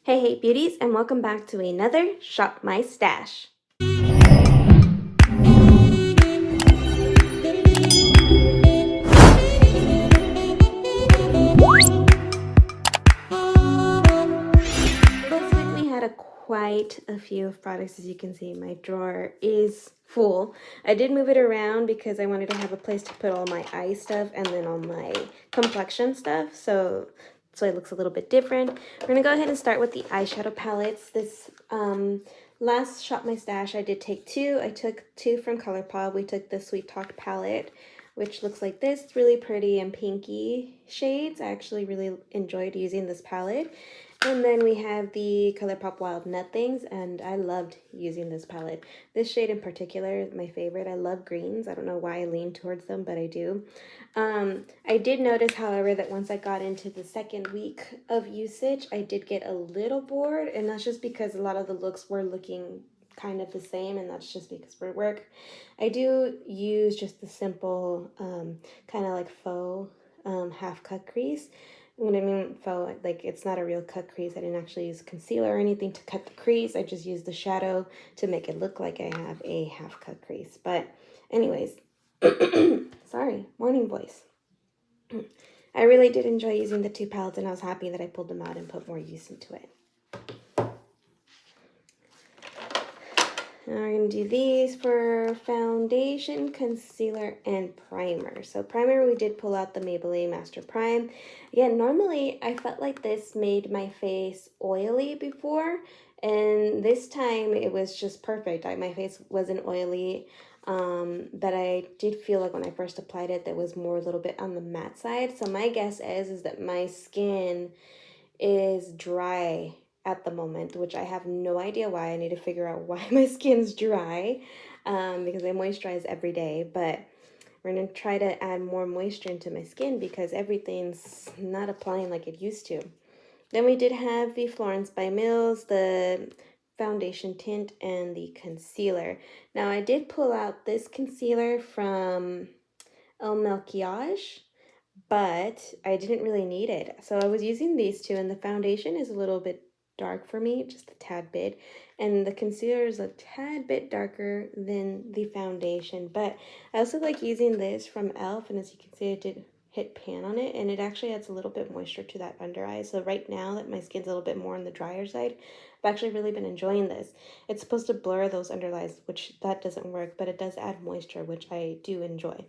Hey beauties, and welcome back to another Shop My Stash. This week we had quite a few of products. As you can see, my drawer is full. I did move it around because I wanted to have a place to put all my eye stuff and then all my complexion stuff, so it looks a little bit different. We're gonna go ahead and start with the eyeshadow palettes. This last Shop My Stash, I did take two. I took two from Colourpop. We took the Sweet Talk palette, which looks like this. It's really pretty and pinky shades. I actually really enjoyed using this palette. And then we have the Colourpop Wild Nothings, and I loved using this palette. This shade in particular is my favorite. I love greens. I don't know why I lean towards them, but I do. I did notice, however, that once I got into the second week of usage, I did get a little bored, and that's just because a lot of the looks were looking kind of the same, and that's just because we're at work. I do use just the simple kind of like faux half cut crease. When I mean faux, like it's not a real cut crease. I didn't actually use concealer or anything to cut the crease. I just used the shadow to make it look like I have a half cut crease. But anyways, sorry, morning voice. I really did enjoy using the two palettes, and I was happy that I pulled them out and put more use into it. Now we're going to do these for foundation, concealer, and primer. So primer, we did pull out the Maybelline Master Prime. Again, normally I felt like this made my face oily before, and this time it was just perfect. My face wasn't oily, but I did feel like when I first applied it, there was more a little bit on the matte side. So my guess is that my skin is dry at the moment, which I have no idea why. I need to figure out why my skin's dry, because I moisturize every day, but we're going to try to add more moisture into my skin because everything's not applying like it used to. Then we did have the Florence by Mills, the foundation tint, and the concealer. Now I did pull out this concealer from El Maquillage, but I didn't really need it. So I was using these two, and the foundation is a little bit dark for me, just a tad bit, and the concealer is a tad bit darker than the foundation. But I also like using this from e.l.f., and as you can see, I did hit pan on it, and it actually adds a little bit moisture to that under eye. So right now that my skin's a little bit more on the drier side, I've actually really been enjoying this. It's supposed to blur those under eyes, which that doesn't work, but it does add moisture, which I do enjoy.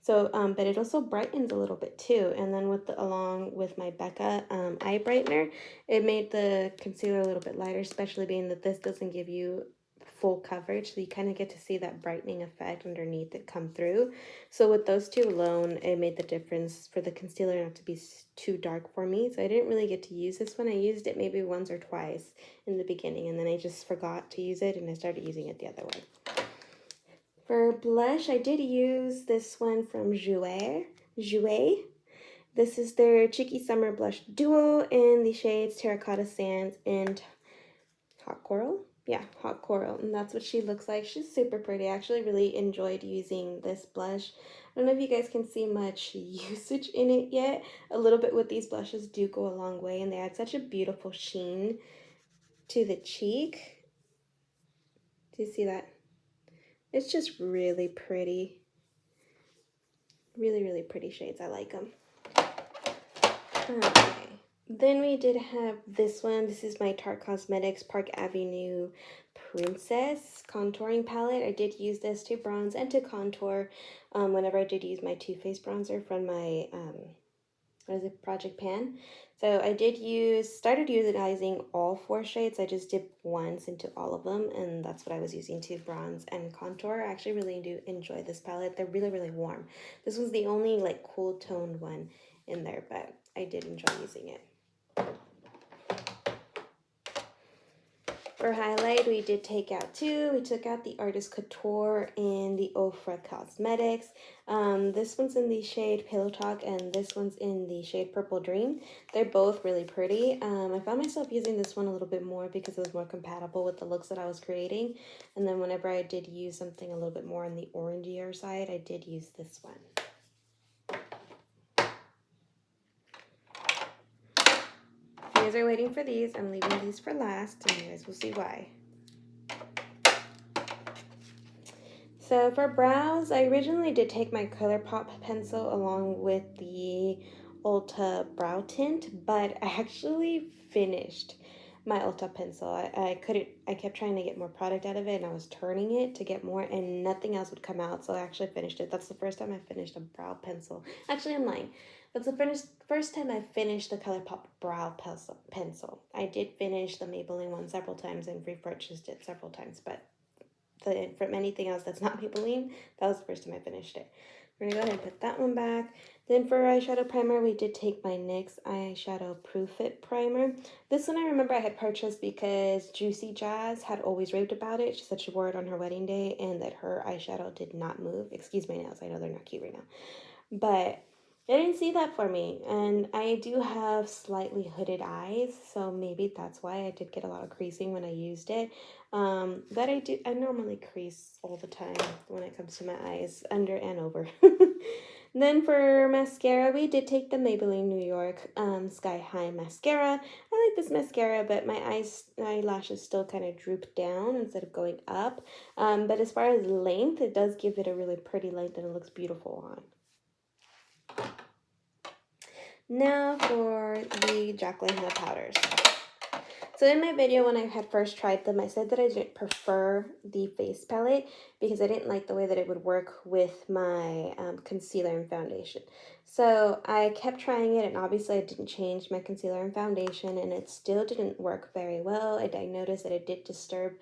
So, but it also brightens a little bit too. And then along with my Becca eye brightener, it made the concealer a little bit lighter, especially being that this doesn't give you full coverage. So you kind of get to see that brightening effect underneath it come through. So with those two alone, it made the difference for the concealer not to be too dark for me. So I didn't really get to use this one. I used it maybe once or twice in the beginning, and then I just forgot to use it, and I started using it the other way. For blush, I did use this one from Jouer. This is their Cheeky Summer Blush Duo in the shades Terracotta Sands and Hot Coral. Yeah, Hot Coral, and that's what she looks like. She's super pretty. I actually really enjoyed using this blush. I don't know if you guys can see much usage in it yet. A little bit with these blushes do go a long way, and they add such a beautiful sheen to the cheek. Do you see that? It's just really pretty. Really, really pretty shades. I like them. Okay. Then we did have this one. This is my Tarte Cosmetics Park Avenue Princess Contouring Palette. I did use this to bronze and to contour whenever I did use my Too Faced bronzer from my, Project Pan. So I started utilizing all four shades. I just dipped once into all of them, and that's what I was using to bronze and contour. I actually really do enjoy this palette. They're really, really warm. This was the only like cool toned one in there, but I did enjoy using it. For highlight, we did take out two. We took out the Artist Couture and the Ofra Cosmetics. This one's in the shade Pillow Talk, and this one's in the shade Purple Dream. They're both really pretty. I found myself using this one a little bit more because it was more compatible with the looks that I was creating. And then whenever I did use something a little bit more on the orangier side, I did use this one. guys are waiting for these, I'm leaving these for last, and you guys will see why. So for brows, I originally did take my Colourpop pencil along with the Ulta brow tint, but I actually finished my Ulta pencil. I kept trying to get more product out of it, and I was turning it to get more, and nothing else would come out, so I actually finished it. That's the first time I finished a brow pencil. Actually, I'm lying. That's the first time I finished the Colourpop brow pencil. I did finish the Maybelline one several times and repurchased it several times, but from anything else that's not Maybelline, that was the first time I finished it. We're going to go ahead and put that one back. Then for eyeshadow primer, we did take my NYX Eyeshadow Proof It Primer. This one I remember I had purchased because Juicy Jazz had always raved about it. She said she wore it on her wedding day and that her eyeshadow did not move. Excuse my nails, I know they're not cute right now. But I didn't see that for me, and I do have slightly hooded eyes, so maybe that's why I did get a lot of creasing when I used it. But I normally crease all the time when it comes to my eyes, under and over. Then for mascara, we did take the Maybelline New York Sky High Mascara. I like this mascara, but my eyelashes still kind of droop down instead of going up. But as far as length, it does give it a really pretty length, and it looks beautiful on. Now for the Jaclyn hair powders. So in my video when I had first tried them, I said that I didn't prefer the face palette because I didn't like the way that it would work with my concealer and foundation. So I kept trying it, and obviously I didn't change my concealer and foundation, and it still didn't work very well. I noticed that it did disturb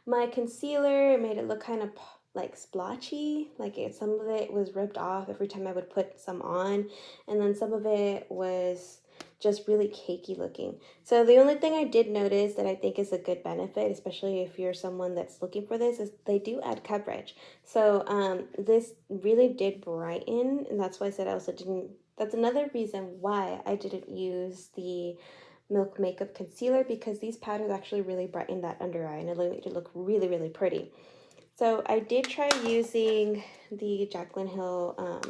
my concealer. It made it look kind of like splotchy, like some of it was ripped off every time I would put some on, and then some of it was just really cakey looking. So the only thing I did notice that I think is a good benefit, especially if you're someone that's looking for this, is they do add coverage. So this really did brighten, and that's why I said I also didn't, that's another reason why I didn't use the Milk Makeup Concealer, because these powders actually really brighten that under eye, and it made it look really, really pretty. So I did try using the Jaclyn Hill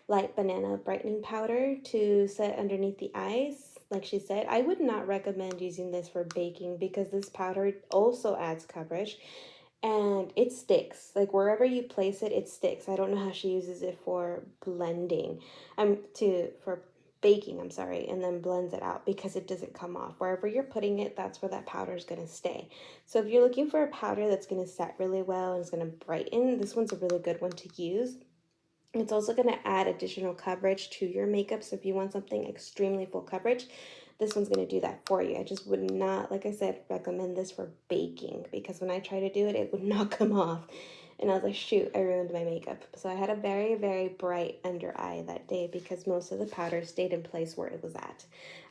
Light Banana Brightening Powder to set underneath the eyes. Like she said, I would not recommend using this for baking because this powder also adds coverage and it sticks. Like wherever you place it, it sticks. I don't know how she uses it for blending. For baking, I'm sorry, and then blends it out because it doesn't come off. Wherever you're putting it, that's where that powder is going to stay. So if you're looking for a powder that's going to set really well and is going to brighten, this one's a really good one to use. It's also going to add additional coverage to your makeup. So if you want something extremely full coverage, this one's going to do that for you. I just would not, like I said, recommend this for baking because when I try to do it, it would not come off. And I was like, shoot, I ruined my makeup. So I had a very, very bright under eye that day because most of the powder stayed in place where it was at.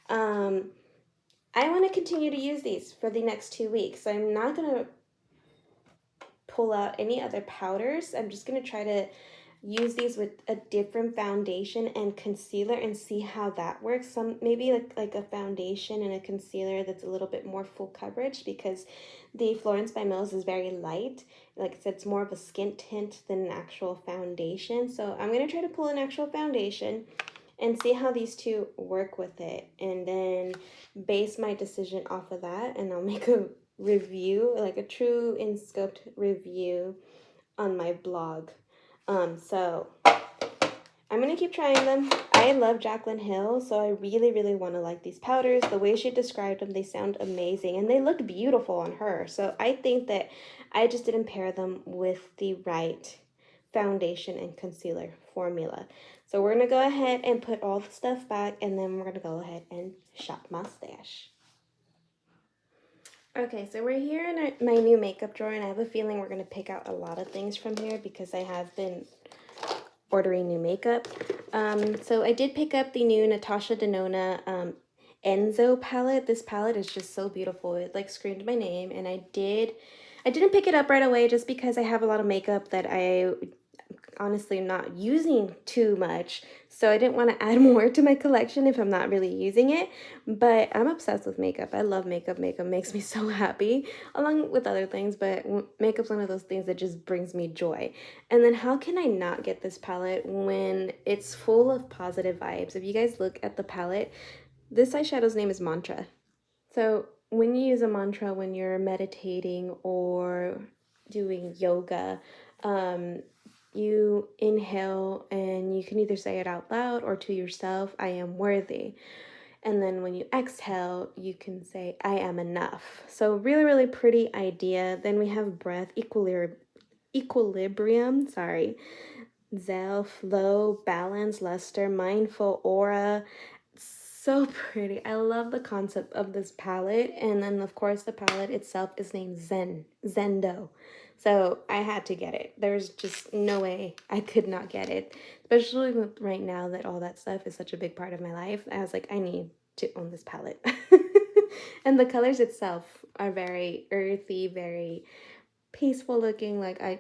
I want to continue to use these for the next 2 weeks. So I'm not going to pull out any other powders. I'm just going to try to use these with a different foundation and concealer and see how that works. Maybe like a foundation and a concealer that's a little bit more full coverage because the Florence by Mills is very light. Like I said, it's more of a skin tint than an actual foundation. So I'm going to try to pull an actual foundation and see how these two work with it, and then base my decision off of that, and I'll make a review, like a true in-scoped review on my blog. So I'm going to keep trying them. I love Jaclyn Hill, so I really, really want to like these powders. The way she described them, they sound amazing, and they look beautiful on her. So I think that I just didn't pair them with the right foundation and concealer formula. So we're going to go ahead and put all the stuff back, and then we're going to go ahead and shop my stash. Okay, so we're here in my new makeup drawer, and I have a feeling we're going to pick out a lot of things from here because I have been ordering new makeup. So I did pick up the new Natasha Denona Enzo palette. This palette is just so beautiful. It like screamed my name, and I didn't pick it up right away just because I have a lot of makeup that I honestly am not using too much, so I didn't want to add more to my collection if I'm not really using it. But I'm obsessed with makeup. I love makeup. Makeup makes me so happy, along with other things, but makeup's one of those things that just brings me joy. And then how can I not get this palette when it's full of positive vibes? If you guys look at the palette, this eyeshadow's name is Mantra. So when you use a mantra, when you're meditating or doing yoga, you inhale and you can either say it out loud or to yourself, I am worthy. And then when you exhale, you can say, I am enough. So really, really pretty idea. Then we have breath, equilibrium, Zel, flow, balance, luster, mindful, aura. So pretty. I love the concept of this palette. And then, of course, the palette itself is named Zendo. So I had to get it. There's just no way I could not get it. Especially with right now that all that stuff is such a big part of my life. I was like, I need to own this palette. And the colors itself are very earthy, very peaceful looking. Like I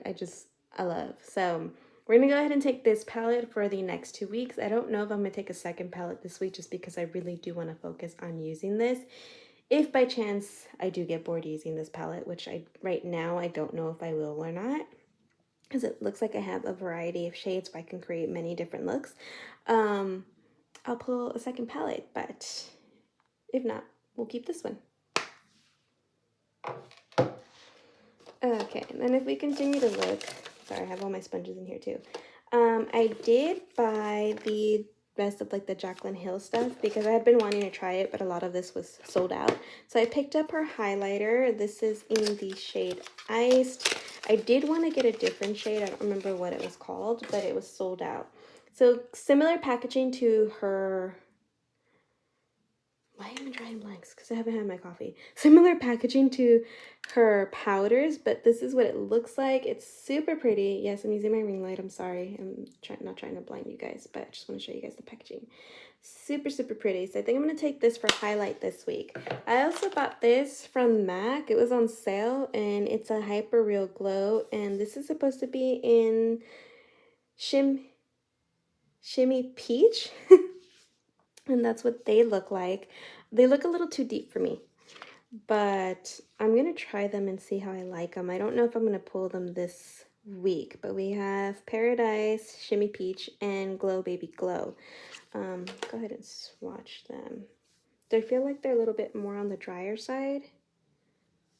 love. So we're gonna go ahead and take this palette for the next 2 weeks. I don't know if I'm gonna take a second palette this week just because I really do want to focus on using this. If by chance I do get bored using this palette, which right now I don't know if I will or not, because it looks like I have a variety of shades so I can create many different looks. I'll pull a second palette, but if not, we'll keep this one. Okay, and then if we continue to look, sorry, I have all my sponges in here too. I did buy the rest of like the Jaclyn Hill stuff because I had been wanting to try it, but a lot of this was sold out. So I picked up her highlighter. This is in the shade Iced. I did want to get a different shade. I don't remember what it was called, but it was sold out. So similar packaging to her... Why am I drawing blanks? Because I haven't had my coffee. Similar packaging to her powders, but this is what it looks like. It's super pretty. Yes, I'm using my ring light. I'm sorry. I'm not trying to blind you guys, but I just want to show you guys the packaging. Super, super pretty. So I think I'm going to take this for highlight this week. I also bought this from MAC. It was on sale, and it's a Hyper Real Glow, and this is supposed to be in Shimmy Peach. And that's what they look like. They look a little too deep for me, but I'm going to try them and see how I like them. I don't know if I'm going to pull them this week, but we have Paradise, Shimmy Peach, and Glow Baby Glow. Go ahead and swatch them. Do I feel like they're a little bit more on the drier side?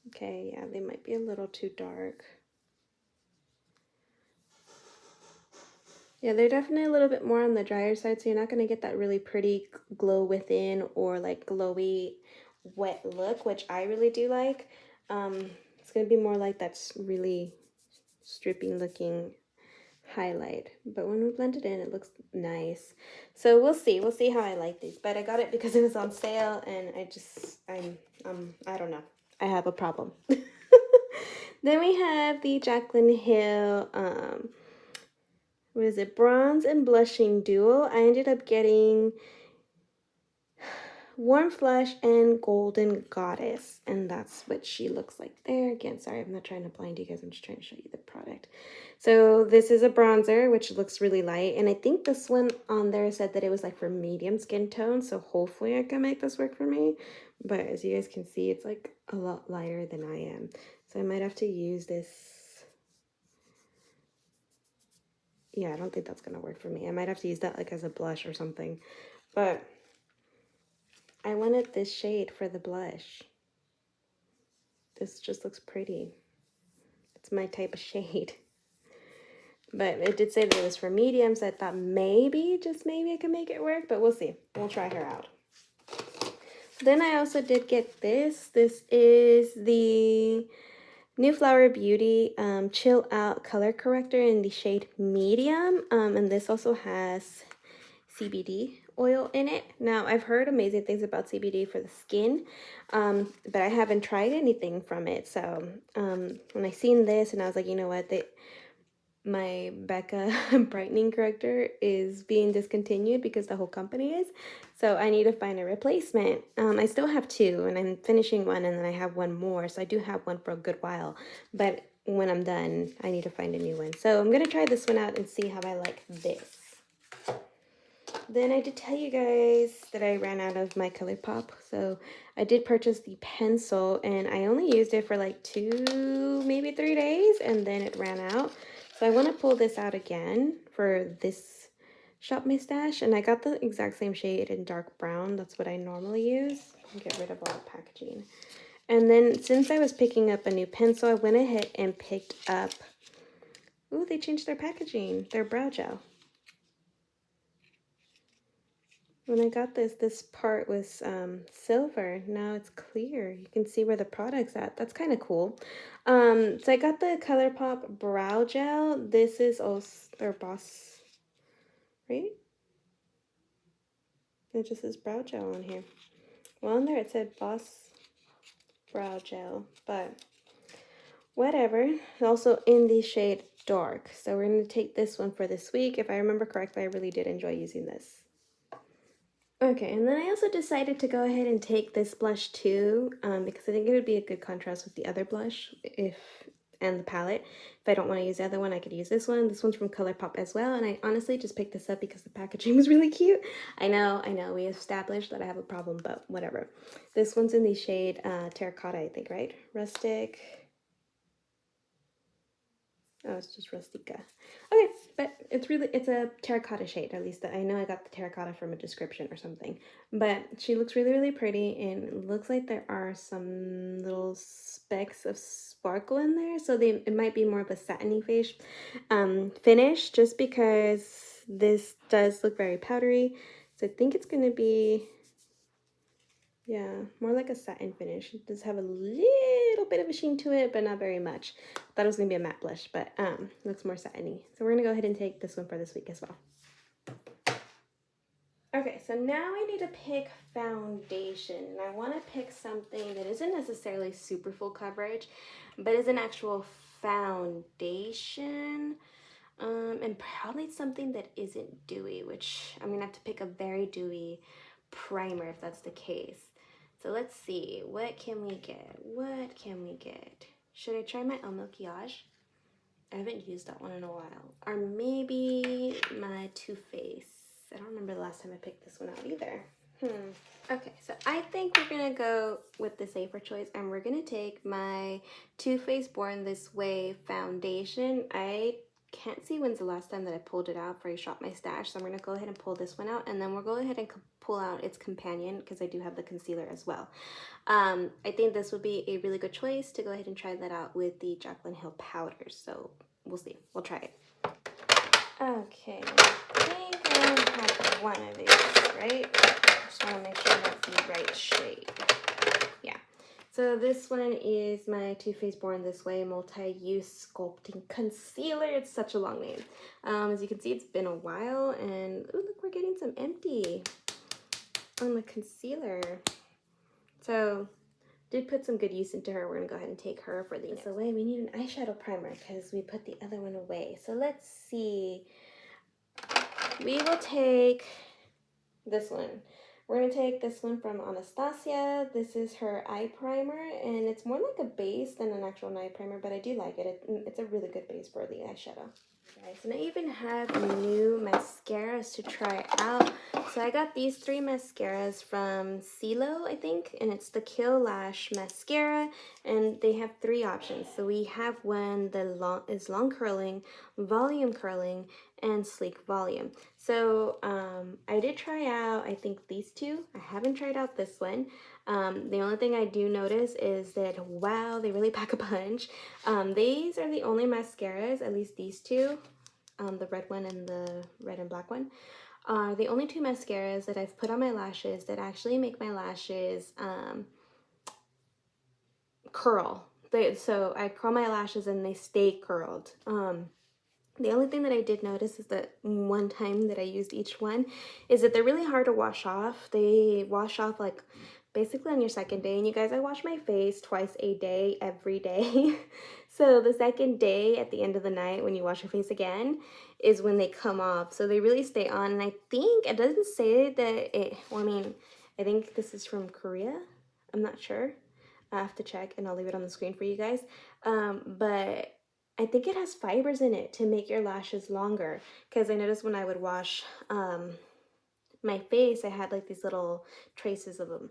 Okay, yeah, they might be a little too dark. Yeah, they're definitely a little bit more on the drier side, so you're not going to get that really pretty glow within or like glowy wet look, which I really do like. It's going to be more like that's really stripping looking highlight. But when we blend it in, it looks nice. So we'll see. We'll see how I like these. But I got it because it was on sale, and I don't know. I have a problem. Then we have the Jaclyn Hill, what is it, Bronze and Blushing Duo. I ended up getting Warm Flush and Golden Goddess, and that's what she looks like there. Again, sorry, I'm not trying to blind you guys. I'm just trying to show you the product. So this is a bronzer, which looks really light, and I think this one on there said that it was like for medium skin tone, so hopefully I can make this work for me. But as you guys can see, it's like a lot lighter than I am, so I might have to use this. Yeah, I don't think that's gonna work for me. I might have to use that like as a blush or something, but I wanted this shade for the blush. This just looks pretty. It's my type of shade. But it did say that it was for medium, so I thought maybe, just maybe I can make it work, but we'll see. We'll try her out. Then I also did get this. This is the New Flower Beauty Chill Out Color Corrector in the shade Medium. And this also has CBD oil in it. Now, I've heard amazing things about CBD for the skin, but I haven't tried anything from it. So when I seen this, and I was like, you know what, my Becca brightening corrector is being discontinued because the whole company is. So I need to find a replacement. I still have two, and I'm finishing one, and then I have one more. So I do have one for a good while. But when I'm done, I need to find a new one. So I'm going to try this one out and see how I like this. Then I did tell you guys that I ran out of my Colourpop. So I did purchase the pencil, and I only used it for like 2, maybe 3 days, and then it ran out. So I want to pull this out again for this Shop My Stash, and I got the exact same shade in dark brown. That's what I normally use. I'll get rid of all the packaging. And then since I was picking up a new pencil, I went ahead and picked up, ooh, they changed their packaging, their brow gel. When I got this part was silver. Now it's clear. You can see where the product's at. That's kind of cool. So I got the Colourpop Brow Gel. This is also their Boss, right? It just says Brow Gel on here. Well, on there it said Boss Brow Gel, but whatever. Also in the shade Dark. So we're going to take this one for this week. If I remember correctly, I really did enjoy using this. Okay, and then I also decided to go ahead and take this blush too, because I think it would be a good contrast with the other blush and the palette. If I don't want to use the other one, I could use this one. This one's from Colourpop as well, and I honestly just picked this up because the packaging was really cute. I know, we established that I have a problem, but whatever. This one's in the shade Terracotta, I think, right? Rustic. Oh, it's just Rustica. Okay, but it's a terracotta shade. At least I know I got the terracotta from a description or something. But she looks really, really pretty, and it looks like there are some little specks of sparkle in there. So it might be more of a satiny finish, just because this does look very powdery. So I think it's going to be, yeah, more like a satin finish. It does have a little bit of a sheen to it, but not very much. Thought it was going to be a matte blush, but looks more satiny. So we're going to go ahead and take this one for this week as well. Okay, so now I need to pick foundation. And I want to pick something that isn't necessarily super full coverage, but is an actual foundation. And probably something that isn't dewy, which I'm going to have to pick a very dewy primer if that's the case. So let's see, what can we get? What can we get? Should I try my El Maquillage? I haven't used that one in a while. Or maybe my Too Faced. I don't remember the last time I picked this one out either. Okay, so I think we're gonna go with the safer choice, and we're gonna take my Too Faced Born This Way foundation. I can't see when's the last time that I pulled it out for a Shop My Stash, so I'm going to go ahead and pull this one out, and then we'll go ahead and pull out its companion, because I do have the concealer as well. I think this would be a really good choice to go ahead and try that out with the Jaclyn Hill powder, so we'll see. We'll try it. Okay, I think I have one of these, right? Just want to make sure that's the right shade. Yeah. So this one is my Too Faced Born This Way Multi-Use Sculpting Concealer. It's such a long name. As you can see, it's been a while, and ooh, look, we're getting some empty on the concealer. So did put some good use into her. We're gonna go ahead and take her for the next away. We need an eyeshadow primer because we put the other one away. So let's see. We will take this one. We're going to take this one from Anastasia. This is her eye primer, and it's more like a base than an actual eye primer, but I do like it. It's a really good base for the eyeshadow. Guys, and I even have new mascaras to try out. So I got these 3 mascaras from CeeLo, I think, and it's the Kill Lash mascara, and they have 3 options. So we have one that is long curling, volume curling, and sleek volume. So I did try out, I think, these 2. I haven't tried out this one. The only thing I do notice is that, wow, they really pack a punch. These are the only mascaras, at least these 2, the red one and the red and black one, are the only 2 mascaras that I've put on my lashes that actually make my lashes curl. So I curl my lashes and they stay curled. The only thing that I did notice is that one time that I used each one is that they're really hard to wash off. They wash off like basically on your second day. And you guys, I wash my face twice a day, every day. So the second day at the end of the night when you wash your face again is when they come off. So they really stay on. And I think it doesn't say that it, well, I mean, I think this is from Korea. I'm not sure. I have to check and I'll leave it on the screen for you guys. But I think it has fibers in it to make your lashes longer, because I noticed when I would wash my face, I had like these little traces of them.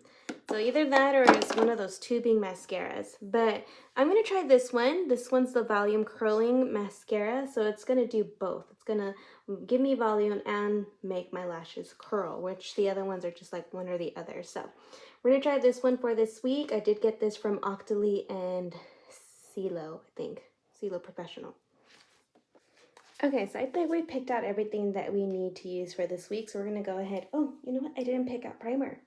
So either that or it's one of those tubing mascaras. But I'm going to try this one. This one's the volume curling mascara. So it's going to do both. It's going to give me volume and make my lashes curl, which the other ones are just like one or the other. So we're going to try this one for this week. I did get this from Octoly and CeeLo, I think. CeeLo Professional. Okay, so I think we picked out everything that we need to use for this week. So we're going to go ahead. Oh, you know what? I didn't pick out primer.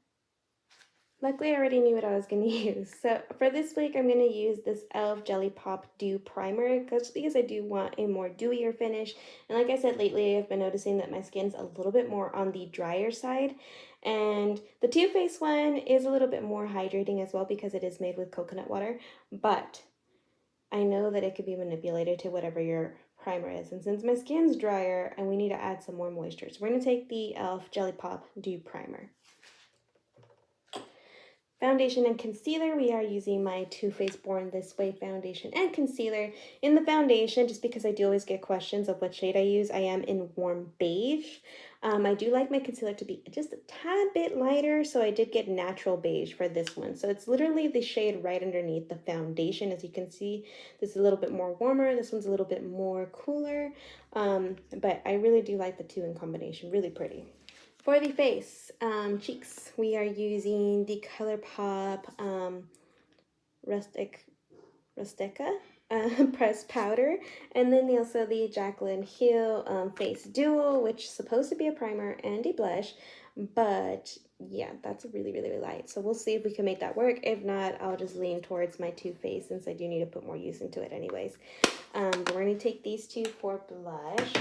Luckily, I already knew what I was going to use. So for this week, I'm going to use this e.l.f. Jelly Pop Dew Primer because I do want a more dewier finish. And like I said, lately, I've been noticing that my skin's a little bit more on the drier side. And the Too Faced one is a little bit more hydrating as well because it is made with coconut water. But I know that it could be manipulated to whatever your primer is. And since my skin's drier and we need to add some more moisture, so we're going to take the e.l.f. Jelly Pop Dew Primer. Foundation and concealer, we are using my Too Faced Born This Way foundation and concealer. In the foundation, just because I do always get questions of what shade I use, I am in warm beige. I do like my concealer to be just a tad bit lighter, so I did get natural beige for this one. So it's literally the shade right underneath the foundation. As you can see, this is a little bit more warmer. This one's a little bit more cooler, but I really do like the two in combination. Really pretty. For the face, cheeks, we are using the Colourpop Rustica pressed powder, and then also the Jaclyn Hill Face Duo, which is supposed to be a primer and a blush, but yeah, that's really, really light. So we'll see if we can make that work. If not, I'll just lean towards my Too Faced since I do need to put more use into it anyways. But we're going to take these two for blush.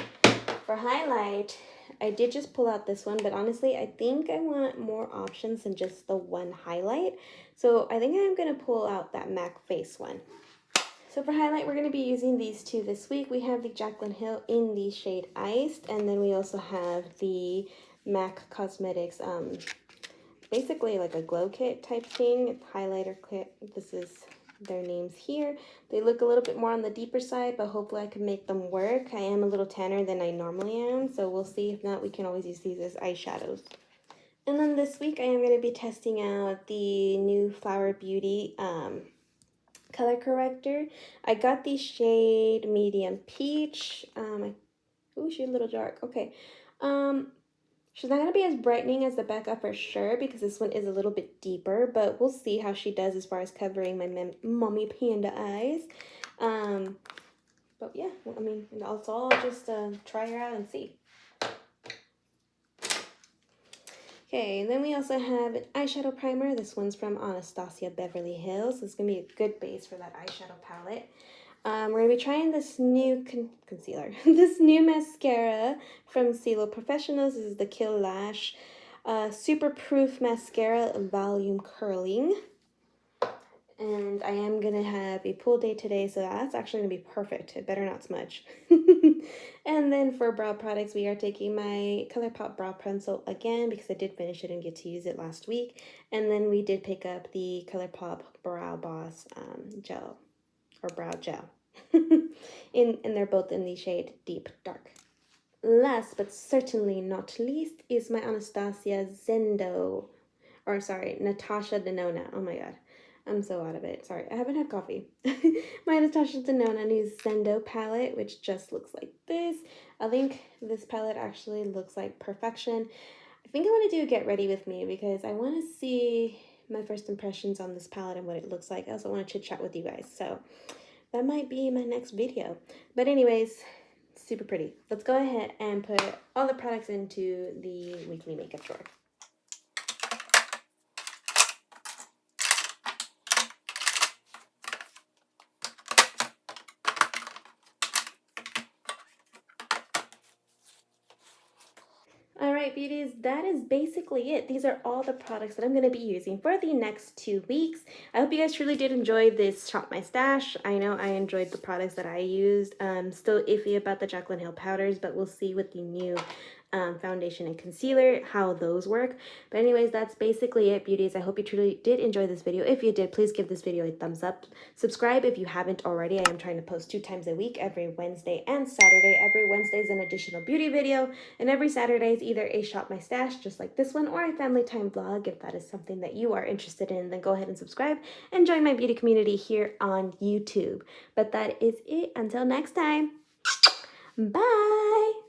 For highlight, I did just pull out this one, but honestly, I think I want more options than just the one highlight. So I think I'm going to pull out that MAC Face one. So for highlight, we're going to be using these two this week. We have the Jaclyn Hill in the shade Iced, and then we also have the MAC Cosmetics, basically like a glow kit type thing, highlighter kit. This is their names here. They look a little bit more on the deeper side, but hopefully I can make them work. I am a little tanner than I normally am, so we'll see. If not, we can always use these as eyeshadows. And then this week I am going to be testing out the new Flower Beauty color corrector. I got the shade Medium Peach. Ooh, she's a little dark. Okay. She's not going to be as brightening as the Becca for sure because this one is a little bit deeper, but we'll see how she does as far as covering my mommy panda eyes. But yeah, I mean, also I'll just try her out and see. Okay, and then we also have an eyeshadow primer. This one's from Anastasia Beverly Hills. This is going to be a good base for that eyeshadow palette. We're going to be trying this new concealer, this new mascara from CeeLo Professionals. This is the Kill Lash Super Proof Mascara Volume Curling. And I am going to have a pool day today, so that's actually going to be perfect. It better not smudge. And then for brow products, we are taking my Colourpop Brow Pencil again because I did finish it and get to use it last week. And then we did pick up the Colourpop Brow Boss Gel, or Brow Gel. And they're both in the shade Deep Dark. Last but certainly not least is my Natasha Denona. Oh my god, I'm so out of it. Sorry, I haven't had coffee. My Natasha Denona new Zendo palette, which just looks like this. I think this palette actually looks like perfection. I think I want to do a get ready with me because I want to see my first impressions on this palette and what it looks like. I also want to chit chat with you guys, so that might be my next video. But anyways, super pretty. Let's go ahead and put all the products into the weekly makeup drawer. Alright beauties, that is basically it. These are all the products that I'm going to be using for the next 2 weeks. I hope you guys truly did enjoy this Shop My Stash. I know I enjoyed the products that I used. Still iffy about the Jaclyn Hill powders, but we'll see with the new foundation and concealer, how those work. But anyways, that's basically it, beauties. I hope you truly did enjoy this video. If you did, please give this video a thumbs up. Subscribe if you haven't already. I am trying to post 2 times a week, every Wednesday and Saturday. Every Wednesday is an additional beauty video, and every Saturday is either a shop my stash, just like this one, or a family time vlog. If that is something that you are interested in, then go ahead and subscribe and join my beauty community here on YouTube. But that is it. Until next time, bye!